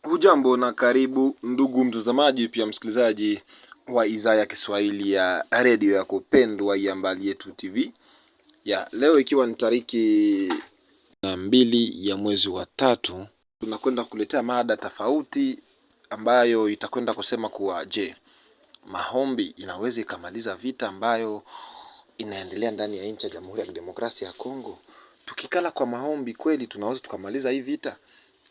Hujambo na karibu ndugu mtazamaji pia msikilizaji wa idhaa ya Kiswahili ya redio yako pendwa ya Mbali Yetu TV. Leo ikiwa ni tariki 2 ya mwezi wa 3, tunakwenda kuletea mada tofauti ambayo itakwenda kusema kuwa maombi inaweza ikamaliza vita ambayo inaendelea ndani ya nchi ya Jamhuri ya Kidemokrasia ya Kongo. Tukikala kwa maombi kweli tunaweza tukamaliza hii vita?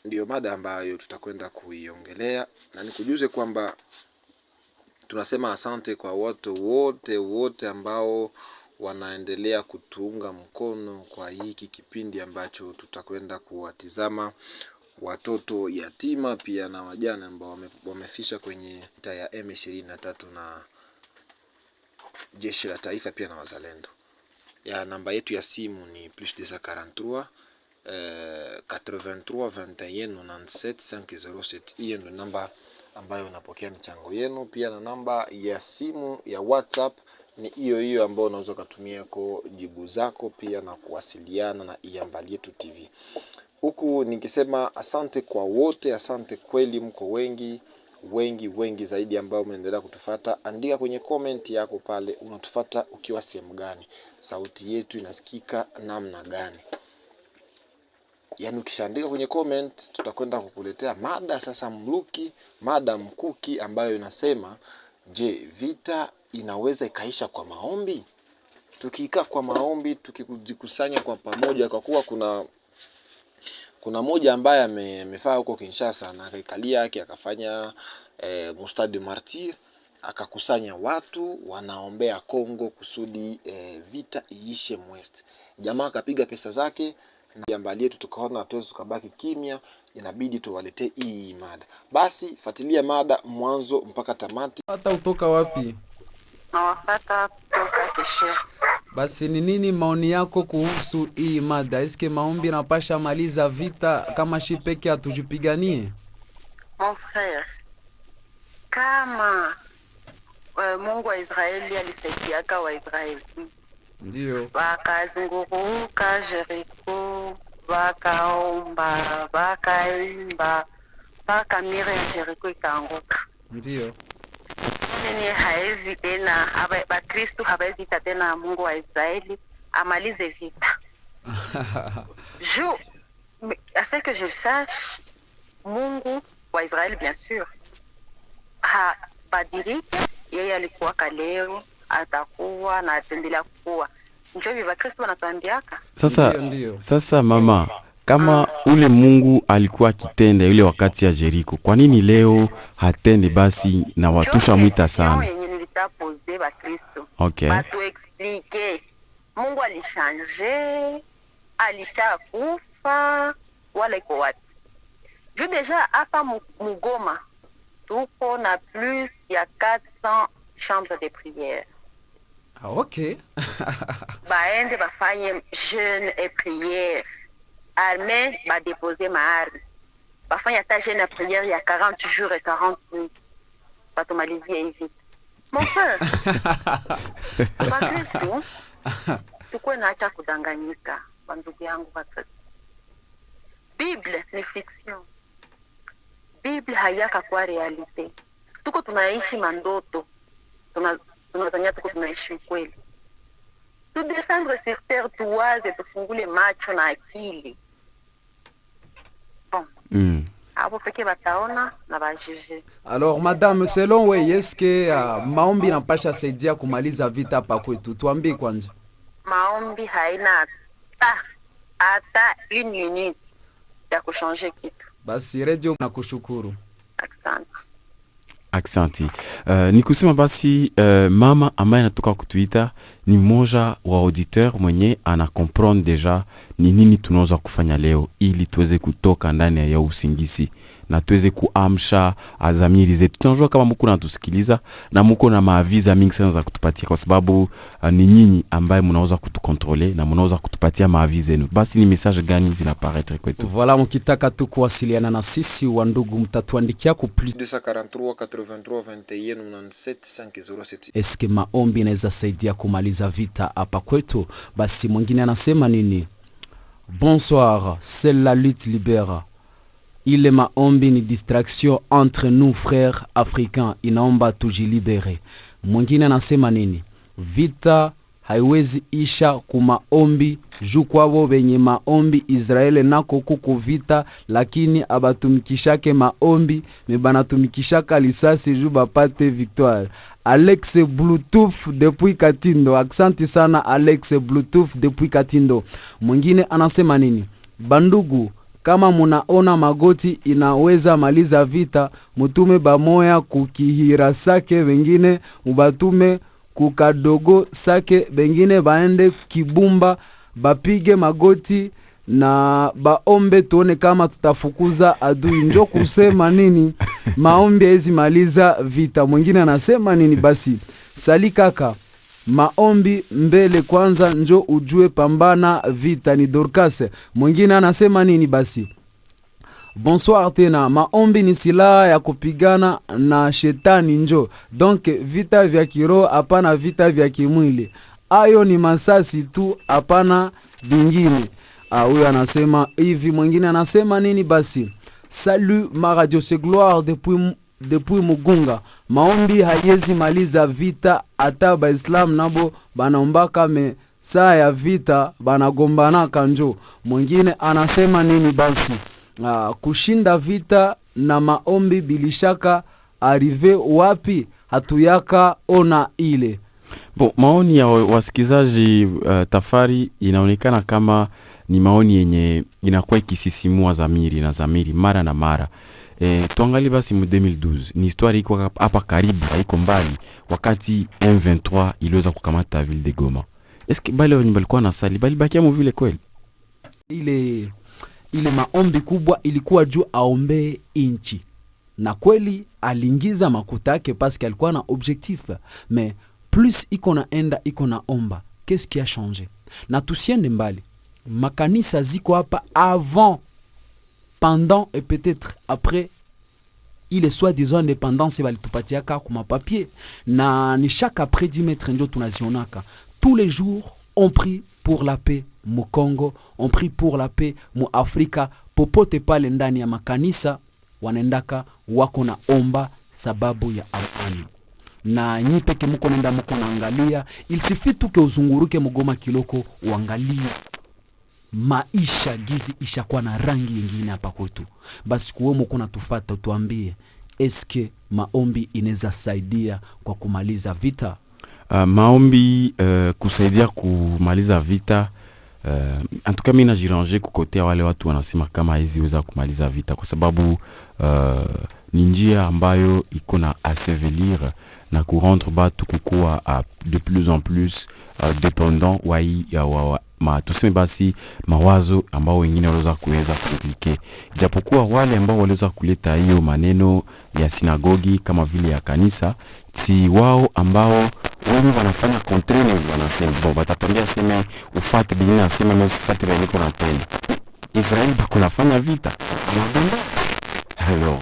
Ndio mada ambayo tutakwenda kuiongelea, na nikujuze kwamba tunasema asante kwa watu wote ambao wanaendelea kutuunga mkono kwa hiki kipindi ambacho tutakwenda kuwatizama watoto yatima pia na wajane ambao wamefisha kwenye vita ya M23 na jeshi la taifa pia na wazalendo. Namba yetu ya simu ni +243 83 21 97 507. Hiyo ndio namba ambayo unapokea michango yenu. Pia na namba ya simu ya WhatsApp ni hiyo ambayo unaweza kutumia kwa jibu zako pia na kuwasiliana na Mbali Yetu TV. Huku nikisema asante kwa wote, asante kweli, mko wengi zaidi ambao mnaendelea kutufuata. Andika kwenye comment yako pale unatufuata ukiwa sehemu gani, sauti yetu inasikika namna gani. Ukishaandika kwenye comment tutakwenda kukuletea mada sasa mada mkuki ambayo inasema vita inaweza ikaisha kwa maombi? Tukikaa kwa maombi, tukijikusanya kwa pamoja, kwa kuwa kuna moja ambaye amefaa huko Kinshasa na akaikalia yake akafanya Stade Martyr, akakusanya watu wanaombea Kongo kusudi vita iishe mwest. Jamaa akapiga pesa zake, na Mbali Yetu tukaona hatuwezi tukabaki kimya, inabidi tuwaletee hii mada. Basi fuatilia mada mwanzo mpaka tamati. Hata utoka wapi? Nawafata kutoka Kishe. Basi ni nini maoni yako kuhusu hii mada? Eske maombi napasha maliza vita kama shipeke hatujipiganie? Mon frère, kama Mungu wa Israeli alisaidiaka wa Israeli, ndio wakazunguruka Jericho, wakaomba, wakaimba, mpaka mire ya Jericho ikaanguka. Ndio nini haezi tena, Bakristo hawaezi tena Mungu wa Israeli amalize vita. À ce que je sache, Mungu wa Israeli bien sûr habadiriki, yeye alikuwa kaleo, atakuwa na atendelea kuwa. Njoo hivi Bakristo wanatuambiaka. Sasa mama, kama ule Mungu alikuwa akitenda yule wakati ya Jericho, kwa nini leo hatende basi na watusha mwita sana? Yenye nilitapoze Bakristo. Okay. Batu explique. Mungu alishange, alishakufa, wala iko wapi? Deja hapa Mugoma tuko na plus ya 400 chambres de prière. Okay. Baende bafanye jeûne et prière. Armée va déposer ma arme. Bafanya ta jeûne et prière il y a 40 jours et 40 nuits. Batomalizie hivi. Mon frère. Bakristo tukwe naacha kudanganyika, bandugu yangu Bakristo. Bible ni fiction. Bible hayaka kwa realite. Tuko tunaishi mandoto. Tunazania tuko tunaishi kweli. Tu descendre sur terre, tuwaze, tufungule macho na akili. Bon. Hapo peke bataona na bajuge. Alors madame, selon we, est-ce que maombi napasha saidia kumaliza vita hapa kwetu? Tuambie kwanza. Maombi haina hata 1 minute ya kuchanger kitu. Basi radio nakushukuru. Aksanti. Ni kusema basi mama ambaye anatoka kutuita ni mmoja wa auditeur mwenye ana comprendre deja ni nini tunaweza kufanya leo ili tuweze kutoka ndani ya usingisi na tuweze kuamsha azamiri zetu. Tunajua kama mko natusikiliza na mko na maaviza mingi sana za kutupatia, kwa sababu ni nyinyi ambaye mnaweza kutukontrole na mnaweza kutupatia maaviza yenu. Basi ni message gani zinaparaître kwetu? Voilà, mkitaka tu kuwasiliana na sisi wa ndugu, mtatuandikia ku +243 83 21 97 507. Eske maombi inaweza saidia kumaliza vita hapa kwetu? Basi mwingine anasema nini? Bonsoir, c'est la lutte libère. ile maombi ni distraction entre nous frères africains, inaomba tujilibere. Mwingine anasema nini? Vita haiwezi isha kumaombi juu kwabo benye maombi Israeli nako kuko vita, lakini abatumikishake maombi mebanatumikishaka lisasi juu bapate victoire. Alex Bluetooth depuis Katindo, aksanti sana Alex Bluetooth depuis Katindo. Mwingine anasema nini? Bandugu, kama munaona magoti inaweza maliza vita, mutume bamoya kukihira sake, wengine ubatume kukadogo sake, bengine baende Kibumba bapige magoti na baombe tuone kama tutafukuza adui. Njo kusema nini? Maombi hizi maliza vita. Mwingine anasema nini? Basi sali kaka, maombi mbele kwanza njo ujue pambana vita. Ni Dorcas. Mwingine anasema nini? Basi bonsoir tena, maombi ni silaha ya kupigana na shetani njo. Donc vita vya kiroho hapana vita vya kimwili. Ayo ni masasi tu, hapana vingine. Huyo anasema hivi. Mwingine anasema nini? Basi salut ma radio c'est gloire depuis Mugunga. Maombi hayezi maliza vita, hata ba Islam nabo banaombaka me saa ya vita banagombana kanjo. Mwingine anasema nini? Basi kushinda vita na maombi bilishaka arrive wapi? Hatuyaka ona ile. Bon, maoni ya wasikizaji Tafari inaonekana kama ni maoni yenye inakuwa ikisisimua zamiri mara na mara. Tuangalie basi mu 2012 ni histoire iko hapa karibu, haiko mbali, wakati M23 iliweza kukamata ville de Goma. Est-ce que bale walikuwa na sali bali bakia mu vile kweli? Ile maombi kubwa ilikuwa juu aombe inchi, na kweli alingiza makuta yake parce alikuwa na objectif. Mais plus iko na omba, qu'est-ce qui a changé? Na tusiende mbali, makanisa ziko hapa avant, pendant et peut-être après il est soi-disant indépendance balitupatiaka kuma papier, na ni chaque après 10 mètres njo tunazionaka. Tous les jours on prie pour la paix mu Congo, on prie pour la paix mu Afrika. Popote pale ndani ya makanisa wanendaka wako na omba sababu ya amani. Na nyi peke muko nenda muko naangalia, il suffit tu ke uzunguruke Mugoma Kiloko uangalie maisha gizi ishakuwa na rangi nyingine hapa kwetu. Basi kuwe muko natufata tuambie, eske maombi inaweza saidia kwa kumaliza vita? Maombi kusaidia kumaliza vita, en tout cas mimi najirange kukotea wale watu wanasema kama hizi weza kumaliza vita, kwa sababu ni njia ambayo iko na assevelir na kurendre batu kukua de plus en plus dependant tuseme basi mawazo ambao wengine waliweza kuweza kuaplike. Japokuwa wale ambao waliweza kuleta hiyo maneno ya sinagogi kama vile ya kanisa, si wao ambao wengi wanafanya kontrene, wanasema bon batatambia sema ufate bingine nasema na usifate bingine kuna tena. Israeli bako nafanya vita. Alors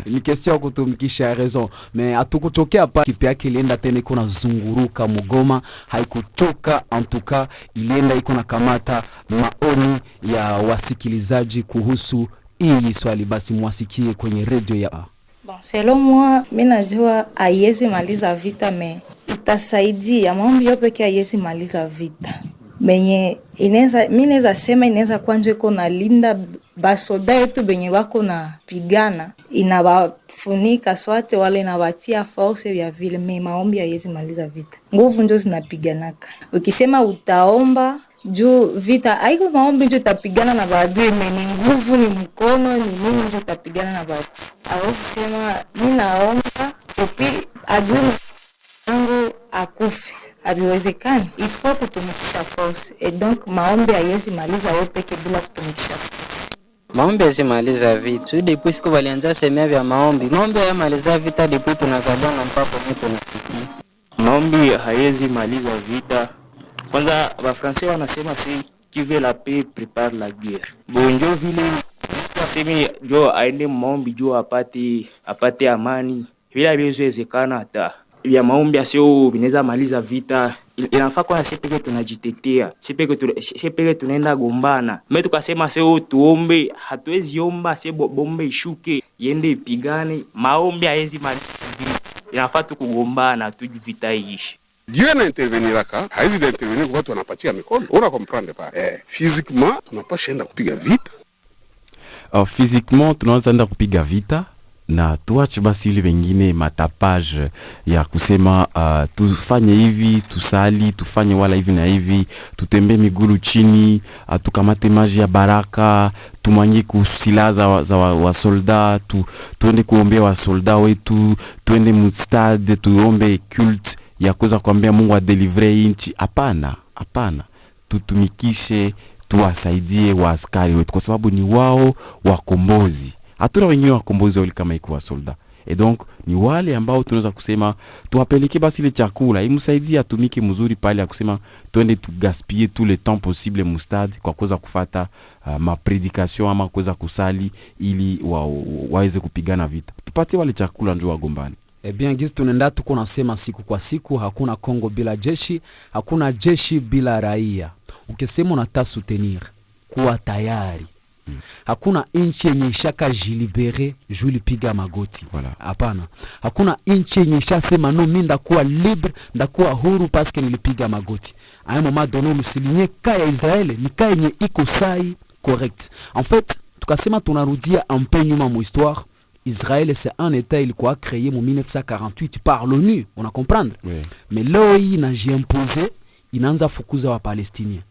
ni question kutumikisha raison, mais atukutokea pa kipi yake ilienda tena iko na zunguruka Mugoma, haikutoka en tout cas ilienda iko na kamata maoni ya wasikilizaji kuhusu hii swali. Basi mwasikie kwenye radio ya Bon, selon moi, mimi najua haiwezi maliza vita, me itasaidia. Maombi yote pekee haiwezi maliza vita. Benye mimi naweza sema inaweza kwanza iko na linda basoda yetu benye wako na pigana, inawafunika swate wale inawatia force ya vile. Maombi haiwezi maliza vita, nguvu ndio zinapiganaka. Ukisema utaomba juu vita, haiko maombi ndio utapigana na baadui, ni nguvu, ni mkono, ni nini ndio utapigana na baadui. Au kusema mimi naomba upi adui yangu akufe, habiwezekani. Il faut kutumikisha force, et donc maombi haiwezi maliza yote peke bila kutumikisha force. Maombi yazimaliza vitu. Depuis siku walianza semea vya maombi. Maombi hayamaliza vita depuis tunazaliwa na mpaka mtu nafikia. Maombi haiwezi maliza vita. Kwanza wa Francais wanasema si qui veut la paix prépare la guerre. Bonjo vile wasemi jo aende maombi jo apate amani. Vile haviwezekana hata. Vya maombi asio vinaweza maliza vita inafaa kwa sisi peke tunajitetea, sisi peke tunaenda gombana. Mimi tukasema sio tuombe, hatuwezi omba sisi bombe ishuke iende ipigane, maombi haezi maliza. Inafaa tukugombana tu vita iishe. Dieu na interveniraka, haizi da intervenir kwa watu wanapatia mikono. Una comprendre pas? Physiquement tunapasha enda kupiga vita. Physiquement tunaweza enda kupiga vita na tuache basi ile wengine matapage ya kusema tufanye hivi, tusali, tufanye wala hivi na hivi, tutembe migulu chini, tukamate maji ya baraka, tumanye kusilaza za wa soldat, tuende kuombea wa soldat wetu, tuende mustade, tuombe culte ya kuweza kuambia Mungu adelivre inchi. Hapana. Tutumikishe, tuwasaidie wa askari wetu kwa sababu ni wao wakombozi. Hatuna wengine wakombozi wale kama iko wa soldat. Et donc ni wale ambao tunaweza kusema tuwapeleke basi ile chakula, imsaidie atumike mzuri pale ya kusema tuende tu gaspiller tout le temps possible mustade kwa kuweza kufata ma prédication ama kuweza kusali ili waweze kupigana vita. Tupatie wale chakula njoo wagombani. Bien gizi tunaenda tuko nasema siku kwa siku, hakuna Kongo bila jeshi, hakuna jeshi bila raia. Ukisema unataka soutenir, kuwa tayari. Hakuna inchi yenye ishaka jilibere juu lipiga magoti. Hapana. Hakuna inchi yenye ishasema no mimi ndakuwa libre, ndakuwa huru parce que nilipiga magoti. À un moment donné msilinye kaya Israeli ni kaya yenye iko sai correct. En fait, tukasema tunarudia un peu nyuma mu histoire. Israël c'est un état ilikuwa créé en 1948 par l'ONU, on a comprendre. Oui. Mais leo hii inajiimposer, inaanza fukuza wa Palestinien.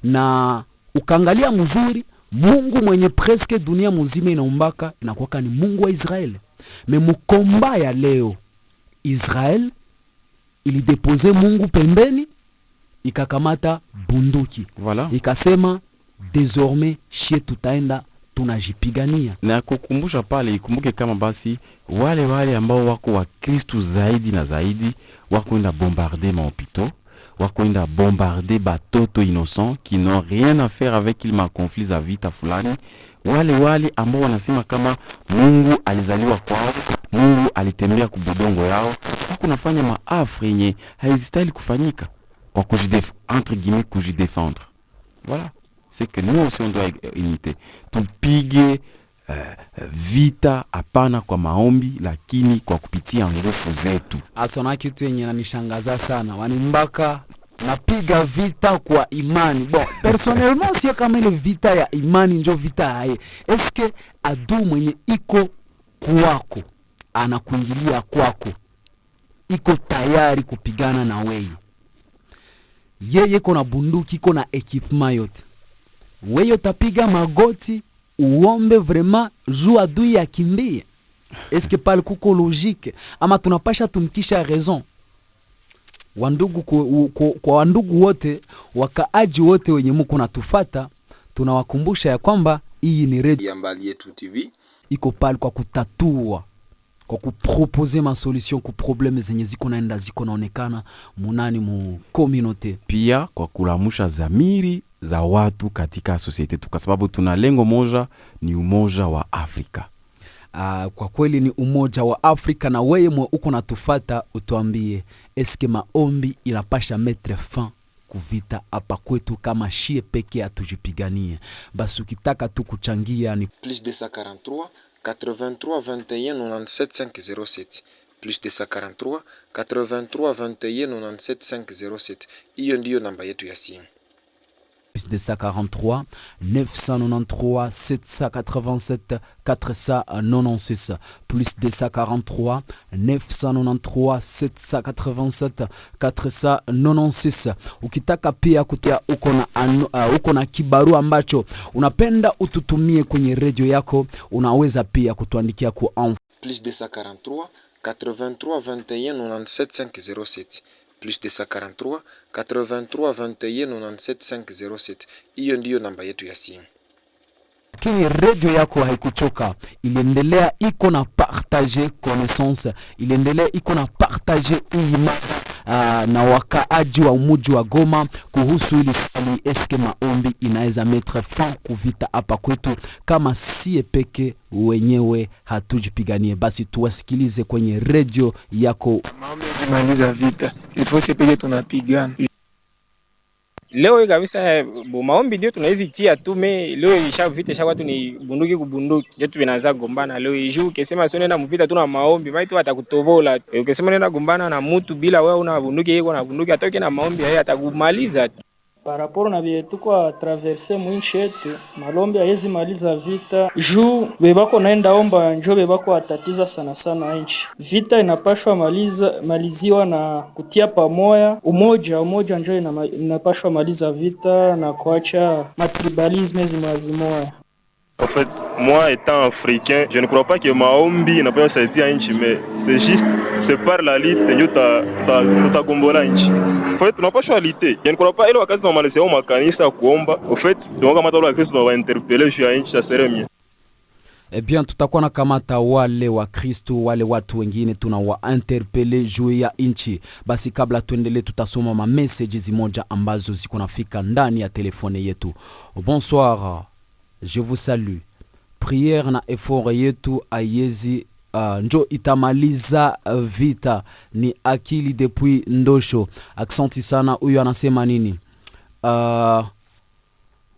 Na ukaangalia mzuri, Mungu mwenye presque dunia mzima inaombaka inakuwa ni Mungu wa Israeli. Mais mkomba ya leo Israel ilidepose Mungu pembeni, ikakamata bunduki. Voilà. Ikasema désormais shie tutaenda tunajipigania. Na kukumbusha pale, ikumbuke kama basi wale ambao wako wa Kristo zaidi na zaidi wako enda bombarder mahopitaux, wako enda bombarder batoto innocents qui n'ont rien à faire avec il ma conflit za vita fulani. Wale ambao wanasema kama Mungu alizaliwa kwao, Mungu alitembea kubudongo yao, wako nafanya maafri yenye haizistahili kufanyika kwa entre guillemets kujidefendre. Voilà. C'est que nous aussi on doit imiter. Tupige vita hapana kwa maombi lakini kwa kupitia nguvu zetu. Asona kitu yenye nanishangaza sana. Wanimbaka napiga vita kwa imani. Bon, personnellement si kama ile vita ya imani ndio vita haye. Eske adu mwenye iko kwako anakuingilia kwako, iko tayari kupigana na wewe. Yeye kuna bunduki, kuna equipment yote. Wewe utapiga magoti uombe vraiment juu adui ya kimbie. Est-ce que pas le kuko logique ama tunapasha tumkisha raison? Wandugu kwa wandugu wote, wakaaji wote wenye mko natufata, tunawakumbusha ya kwamba hii ni Radio ya Mbali Yetu TV iko pale kwa kutatua, kwa kuproposer ma solution ku probleme zenye ziko naenda ziko naonekana munani mu communauté, pia kwa kulamusha zamiri za watu katika societe tu, kwa sababu tuna lengo moja, ni umoja wa Afrika. Kwa kweli ni umoja wa Afrika, na wewe mwe uko natufata utuambie, eske maombi inapasha mettre fin kuvita hapa kwetu kama shie peke atujipiganie? Basi ukitaka tu kuchangia ni plus 243 83 21 97 507 plus 243 83 21 97 507. Hiyo ndiyo namba yetu ya simu. Plus 243 993 787 496 plus 243 993 787 496. Ukitaka pia kutia uko na kibaru ambacho unapenda ututumie kwenye radio yako, unaweza pia kutuandikia ku plus 243 83 21 97 507 plus 243 83 21 97 507. Hiyo ndiyo namba yetu ya simu. Kini radio yako haikuchoka, iliendelea iko na partager connaissance, iliendelea iko na partager na wakaaji wa umuji wa Goma kuhusu ili swali, eske maombi inaweza mettre fin kuvita hapa kwetu kama sie peke wenyewe hatujipiganie? Basi tuwasikilize kwenye radio yako. Maombi kumaliza vita, ilifo sie peke tunapigana. Leo kabisa maombi ndio tunaweza tia tu me leo ishavita isha watu ni bunduki kubunduki. Yetu binaanza gombana leo iju ukisema sio nenda mvita tuna maombi, maana watakutobola. Ukisema nenda gombana na mtu bila wewe una bunduki yeye na bunduki atoke na maombi yeye atakumaliza. Par rapport na vyetuko a traverser mwinchi yetu, malombi haiwezi maliza vita. Juu bebako naenda omba njo bebako atatiza sana sana nchi. Vita inapashwa maliziwa na kutia pamoja, umoja njo inapashwa maliza vita na kuacha matribalisme zimazimoya. En fait, moi étant africain, je ne crois pas que maombi n'a pas sorti à nchi, mais c'est par la lutte que tutagombola nchi. En fait, on n'a pas choix de lutter. Je ne crois pas ile wakati tunamalizia makanisa kuomba. En fait, tunaomba matalo ya Kristo na interpeller juu ya nchi, ça serait mieux. Eh bien, tutakuwa na kamata wale wa Kristo, wale watu wengine tunawa interpele juu ya inchi. Basi kabla tuendelee tutasoma ma messages moja ambazo ziko nafika ndani ya telefone yetu. Bonsoir. Je vous salue. Prière na effort yetu ayezi njo itamaliza vita. Ni akili depuis ndosho. Aksanti sana, huyo anasema nini?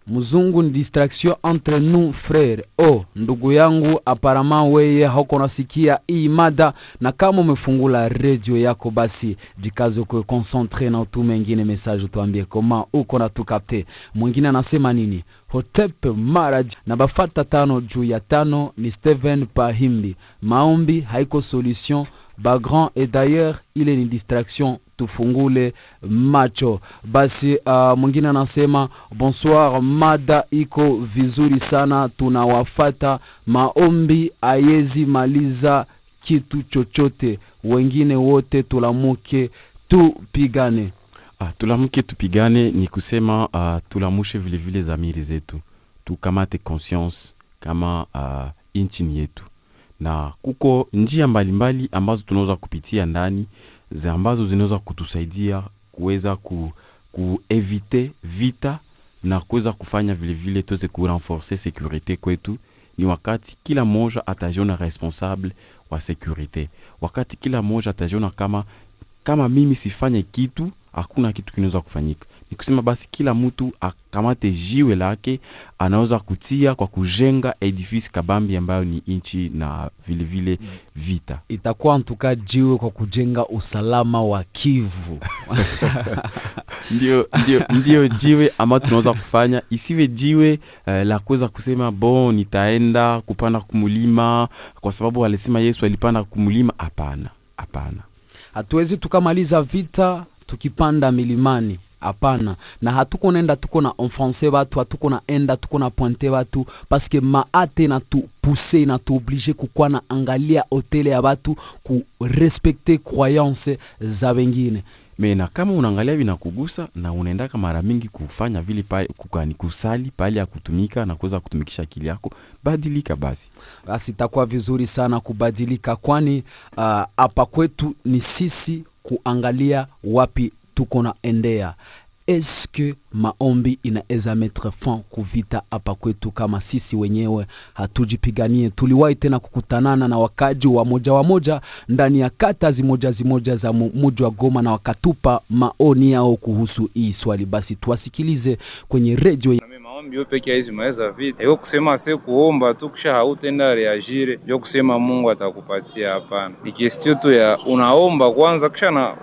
Mzungu ni distraction entre nous frères. Oh, ndugu yangu, apparemment weye hauko nasikia hii mada, na kama umefungula radio yako basi jikazo kwa concentre na utu mengine message tuambie koma uko na tukapte. Mwingine anasema nini? Hotep Maraj na bafata 5 juu ya 5 ni Steven Pahimbi. Maombi haiko solution ba grand, et d'ailleurs il est une distraction, tufungule macho. Basi mwingine anasema bonsoir, mada iko vizuri sana, tunawafata. Maombi ayezi maliza kitu chochote, wengine wote tulamuke tupigane. Tulamuke tupigane ni kusema tulamushe vile vile zamiri zetu, tukamate conscience kama inchi ni yetu, na kuko njia mbalimbali ambazo tunaweza kupitia ndani ambazo zinaweza kutusaidia kuweza kuevite vita na kuweza kufanya vile vile tuweze kurenforcer sécurité kwetu. Ni wakati kila moja atajiona responsable wa sécurité, wakati kila moja atajiona kama mimi sifanye kitu hakuna kitu kinaweza kufanyika. Ni kusema basi kila mtu akamate jiwe lake anaweza kutia kwa kujenga edifice kabambi ambayo ni inchi na vile vile vita. Itakuwa antuka jiwe kwa kujenga usalama wa Kivu. Ndio jiwe ama tunaweza kufanya. Isiwe jiwe la kuweza kusema bon nitaenda kupanda kumulima kwa sababu walisema Yesu alipanda kumulima. Hapana. Hatuwezi tukamaliza vita tukipanda milimani, hapana. Na hatuko nenda tuko na enfoncer watu, hatuko na enda tuko na pointer watu, parce que maate na tu pousser na tu obliger kukua na angalia hoteli ya watu ku respecter croyance za wengine. Mena kama unaangalia vinakugusa na unaenda kama mara mingi kufanya vile pale kukani kusali pale ya kutumika na kuweza kutumikisha akili yako, badilika basi. Basi itakuwa vizuri sana kubadilika, kwani hapa kwetu ni sisi kuangalia wapi tuko na endea. Est-ce que maombi inaweza mettre fin kuvita hapa kwetu kama sisi wenyewe hatujipiganie? Tuliwahi tena kukutanana na wakaji wa moja ndani ya kata zimoja za mji wa Goma na wakatupa maoni yao kuhusu hii swali. Basi tuwasikilize kwenye radio. Maombi yote pekee hizi maweza vita. Hiyo kusema sasa kuomba tu kisha hautenda reagire, hiyo kusema Mungu atakupatia, hapana. Ni kitu tu ya unaomba kwanza kisha na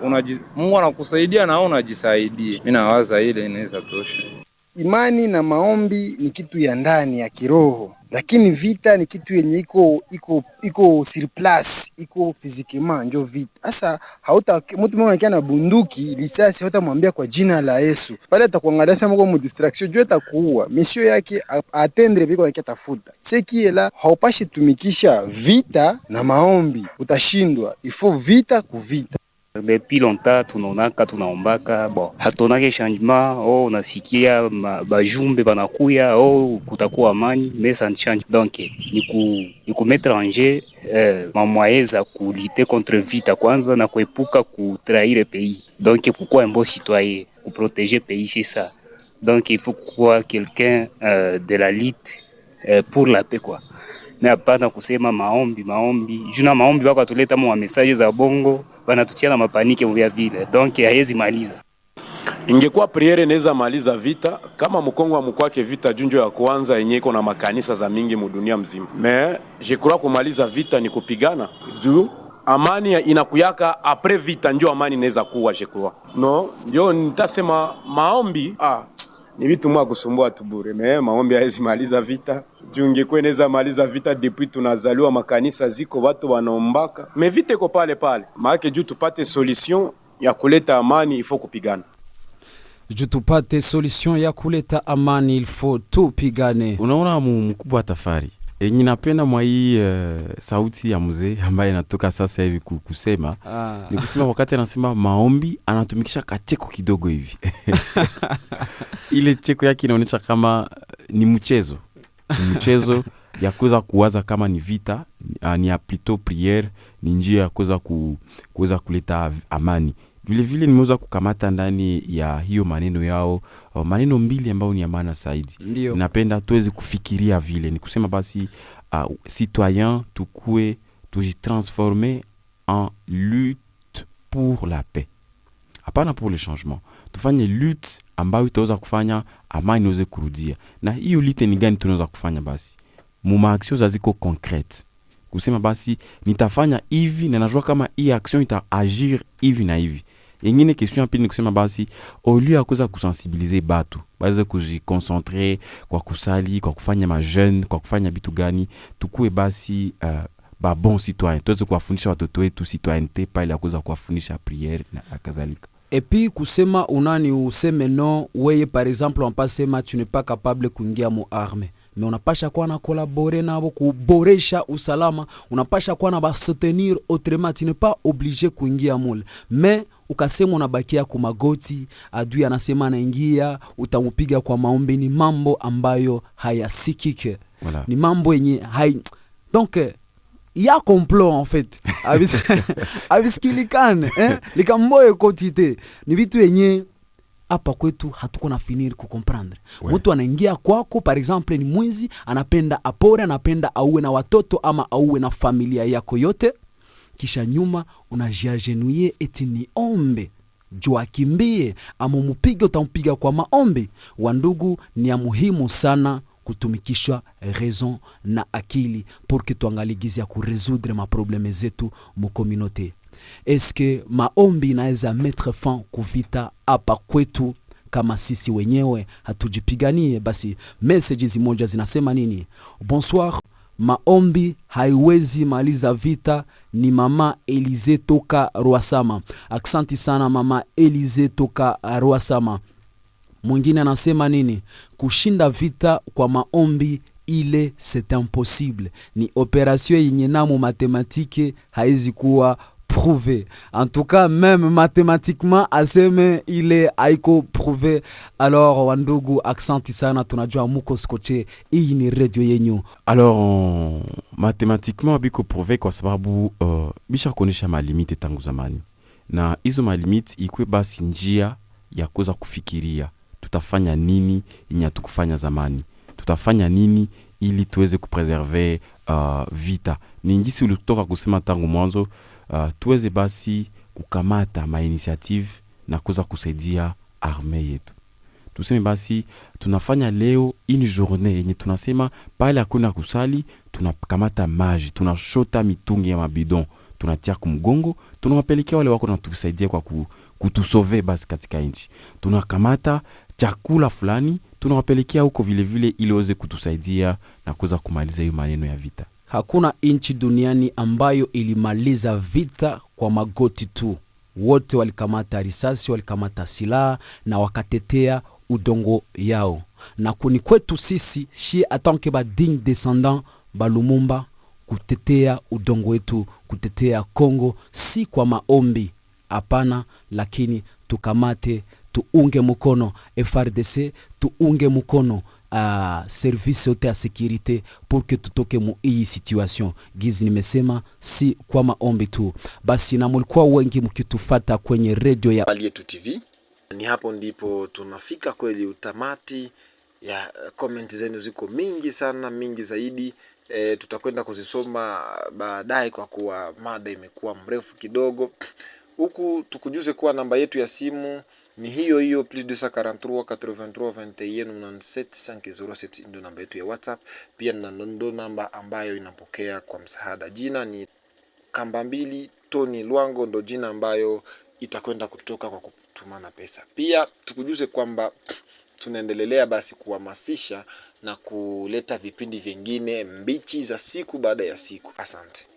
Mungu anakusaidia na unajisaidie. Mimi nawaza ile inaweza tosha. Imani na maombi ni kitu ya ndani ya kiroho, lakini vita ni kitu yenye iko surplus, iko physiquement ndio vita. Sasa mtu mmoja na bunduki risasi hautamwambia kwa jina la Yesu. Pale atakuangalia sema kwa distraction juu atakuua. Mission yake atendre biko anatafuta. Sekiela haupashi tumikisha vita na maombi, utashindwa. Ifo vita kuvita. Depuis longtemps tunaombaka hatonake changement. Unasikia bajumbe banakuya kutakuwa amani, mais ça ne change. Donc ni ku mettre en jeu moyens za lutter contre vita kwanza na kuepuka kutrahir pays. Donc pourquoi un bon citoyen pour protéger pays, c'est ça. Donc il faut quoi quelqu'un de la lutte pour la paix quoi. Na hapana kusema maombi. Juna maombi wako atuleta mwa message za bongo, banatutia na mapanike vya vile. Donc haiwezi maliza. Ingekuwa priere inaweza maliza vita kama Mkongo wa mkwake vita junjo ya kwanza yenye iko na makanisa za mingi mu dunia mzima. Mais je crois kumaliza vita ni kupigana. Juu amani inakuyaka après vita ndio amani inaweza kuwa je crois. No, ndio nitasema maombi ni vitu mwa kusumbua tu bure. Mais maombi haiwezi maliza vita. Juu ingekuwa inaweza maliza vita depuis tunazaliwa makanisa ziko watu wanaombaka. Mais vita iko pale pale. Maana juu tupate solution ya kuleta amani il faut kupigana. Juu tupate solution ya kuleta amani il faut tupigane. Unaona mkubwa wa Tafari. Ninapenda mwa hii sauti ya mzee ambaye inatoka sasa hivi kusema. Ni kusema wakati anasema maombi anatumikisha kacheko kidogo hivi. Ile cheko yake inaonyesha kama ni mchezo. Ni mchezo ya kuweza kuwaza kama ni vita, ni ya plutôt prière, ni njia ya kuweza kuleta amani. Vile vile nimeweza kukamata ndani ya hiyo maneno yao maneno mbili ambayo ni ya maana zaidi. Napenda tuweze kufikiria vile ni kusema basi citoyen tukue tujitransformer en lutte pour la paix. Hapana pour le changement. Tufanye lutte ambayo itaweza kufanya amani iweze kurudia. Na hiyo lutte ni gani tunaweza kufanya basi? Muma action zaziko concrete. Kusema basi nitafanya hivi na najua kama hii action itaagir hivi na hivi. Yengine question pili ni kusema basi au lieu ya kuweza kusensibiliser batu, baweze kujiconcentrer kwa kusali, kwa kufanya majeune, kwa kufanya bitu gani, tukue basi ba bon citoyen. Tuweze kuwafundisha watoto wetu citoyenneté pale ya kuweza kuwafundisha prière na kadhalika. Et puis kusema unani useme non, weye par exemple on passe ma tu n'es pas capable kuingia mu arme. Mais unapasha kuwa na collaborer nabo kuboresha usalama, unapasha kuwa na ba soutenir autrement, tu n'es pas obligé kuingia mule. Mais ukasema unabakia kwa magoti, adui anasema anaingia, utamupiga kwa maombi, ni mambo ambayo hayasikike. Voilà. Ni mambo yenye donc il y a complot en fait. Abiskilikane, likamboye kotite. Ni vitu yenye hapa kwetu hatuko na finir kukomprendre. Mtu anaingia kwako par exemple ni mwizi, anapenda apore, anapenda auwe na watoto ama auwe na familia yako yote. Kisha nyuma unajiagenouiller eti ni ombe. Jua kimbie ama mupige utampiga kwa maombi. Wandugu, ni ya muhimu sana kutumikishwa raison na akili pour que tuangalie gizi ya kuresoudre ma probleme zetu mu communauté. Est-ce que maombi inaweza mettre fin kuvita hapa kwetu kama sisi wenyewe hatujipiganie? Basi messages moja zinasema nini? Bonsoir, maombi haiwezi maliza vita. Ni mama Elize toka Rwasama. Aksanti sana mama Elize toka Rwasama. Mwingine anasema nini? Kushinda vita kwa maombi ile c'est impossible. Ni operation yenye namu matematike haizi kuwa prouvé. En tout cas, même mathématiquement, aseme ile haiko prouvé. Alors, wandugu, aksanti sana, tunajua muko skoche, hii ni radio yenyu. Alors, mathématiquement, biko prouvé kwa sababu bisha konesha malimite tangu zamani. Na hizo malimite ikwe basi njia ya kuweza kufikiria. Tutafanya nini yenye hatukufanya zamani? Tutafanya nini ili tuweze kupreserver vita? Ni njisi ulitoka kusema tangu mwanzo, tuweze basi kukamata ma initiative na kuweza kusaidia arme yetu. Tuseme basi tunafanya leo une journée yenye tunasema pale hakuna kusali, tunakamata maji, tunashota mitungi ya mabidon, tunatia kumgongo, tunawapelekea wale wako na tusaidia kwa kutusove basi katika nchi. Tunakamata chakula fulani, tunawapelekea huko vile vile ili waweze kutusaidia na kuweza kumaliza hiyo maneno ya vita. Hakuna nchi duniani ambayo ilimaliza vita kwa magoti tu. Wote walikamata risasi, walikamata silaha na wakatetea udongo yao. Na kuni kwetu sisi, shi atanke ba digne descendant ba Lumumba, kutetea udongo wetu, kutetea Kongo, si kwa maombi, hapana, lakini tukamate, tuunge mkono FRDC, tuunge mkono service yote ya sécurité pour que tutoke mu hii situation. Gizi nimesema si kwa maombi tu. Basi na mulikuwa wengi mkitufata kwenye radio ya Balietu TV. Ni hapo ndipo tunafika kweli utamati ya comment zenu ziko mingi sana, mingi zaidi. Tutakwenda kuzisoma baadaye kwa kuwa mada imekuwa mrefu kidogo. Huku tukujuze kuwa namba yetu ya simu ni hiyo hiyo plus 243 83 21 97 507 ndio namba yetu ya WhatsApp. Pia ndo namba ambayo inapokea kwa msaada. Jina ni Kambambili Tony Lwango, ndo jina ambayo itakwenda kutoka kwa kutumana pesa. Pia tukujuze kwamba tunaendelea basi kuhamasisha na kuleta vipindi vingine mbichi za siku baada ya siku. Asante.